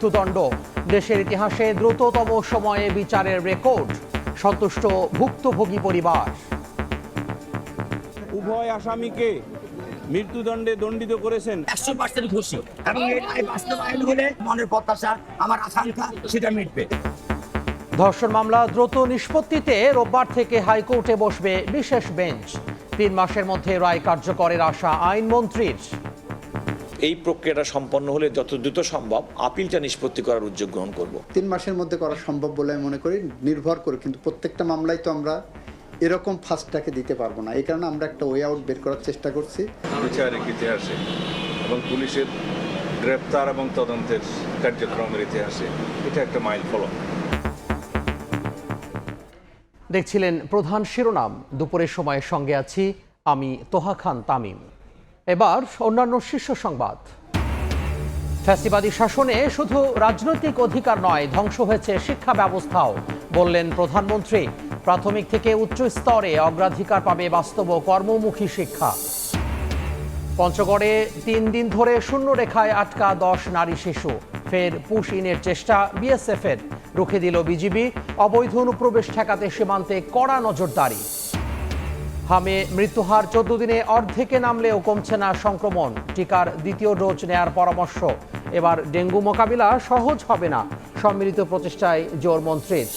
মৃত্যুদণ্ড। দেশের ইতিহাসে দ্রুততম সময়ে বিচারের রেকর্ড। সন্তুষ্ট ভুক্তভোগী পরিবার। উভয় আসামিকে মৃত্যুদণ্ডে দণ্ডিত করেছেন। 100% খুশি এবং এই বাস্তবায়ন হলে মনের প্রত্যাশা, আমার আকাঙ্ক্ষা সেটা মিটবে। ধর্ষণ মামলা দ্রুত নিষ্পত্তিতে রোববার থেকে হাইকোর্টে বসবে বিশেষ বেঞ্চ। 3 মাসের মধ্যে রায় কার্যকরের আশা আইনমন্ত্রীর। এই প্রক্রিয়াটা সম্পন্ন হলে যত দ্রুত সম্ভব আপিলটা নিষ্পত্তি করার উদ্যোগ গ্রহণ করব। 3 মাসের মধ্যে করা সম্ভব বলে আমি মনে করি, নির্ভর করে। কিন্তু প্রত্যেকটা মামলায় তো আমরা এরকম ফাস্টটাকে দিতে পারবো না, এই কারণে আমরা একটা ওয়ে আউট বের করার চেষ্টা করছি। বিচারিক ইতিহাসে এবং পুলিশের গ্রেপ্তার এবং তদন্তের কার্যক্রমের ইতিহাসে এটা একটা মাইল ফলক। দেখছিলেন প্রধান শিরোনাম। দুপুরের সময়ের সঙ্গে আছি আমি তোহা খান তামিম। এবার অন্যান্য শীর্ষ সংবাদ। ফ্যাসিবাদী শাসনে শুধু রাজনৈতিক অধিকার নয়, ধ্বংস হয়েছে শিক্ষা ব্যবস্থাও, বললেন প্রধানমন্ত্রী। প্রাথমিক থেকে উচ্চ স্তরে অগ্রাধিকার পাবে বাস্তব কর্মমুখী শিক্ষা। পঞ্চগড়ে 3 দিন ধরে শূন্য রেখায় আটকা 10 নারী শিশু। ফের পুশ ইনের চেষ্টা বিএসএফের, রুখে দিল বিজিবি। অবৈধ অনুপ্রবেশ ঠেকাতে সীমান্তে কড়া নজরদারি। হামে মৃত্যুহার 14 দিনে অর্ধেকে নামলেও কমছে না সংক্রমণ। টিকার দ্বিতীয় ডোজ নেয়ার পরামর্শ। এবার ডেঙ্গু মোকাবিলা সহজ হবে না, সম্মিলিত প্রচেষ্টায় জোর মন্ত্রীর।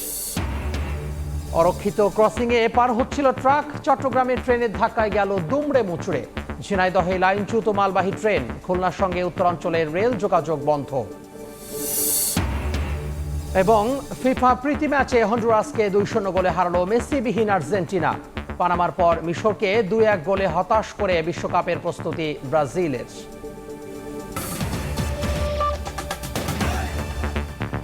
অরক্ষিত ক্রসিংয়ে পার হচ্ছিল ট্রাক। চট্টগ্রামের ট্রেনের ধাক্কায় গেল দুমড়ে মুচড়ে। ঝিনাইদহে লাইনচ্যুত মালবাহী ট্রেন। খুলনার সঙ্গে উত্তরাঞ্চলের রেল যোগাযোগ বন্ধ। এবং ফিফা প্রীতি ম্যাচে হন্ডুরাসকে 2-0 গোলে হারালো মেসিবিহীন আর্জেন্টিনা। পানামার পর মিশরকে 2-1 গোলে হতাশ করে বিশ্বকাপের প্রস্তুতি ব্রাজিলের।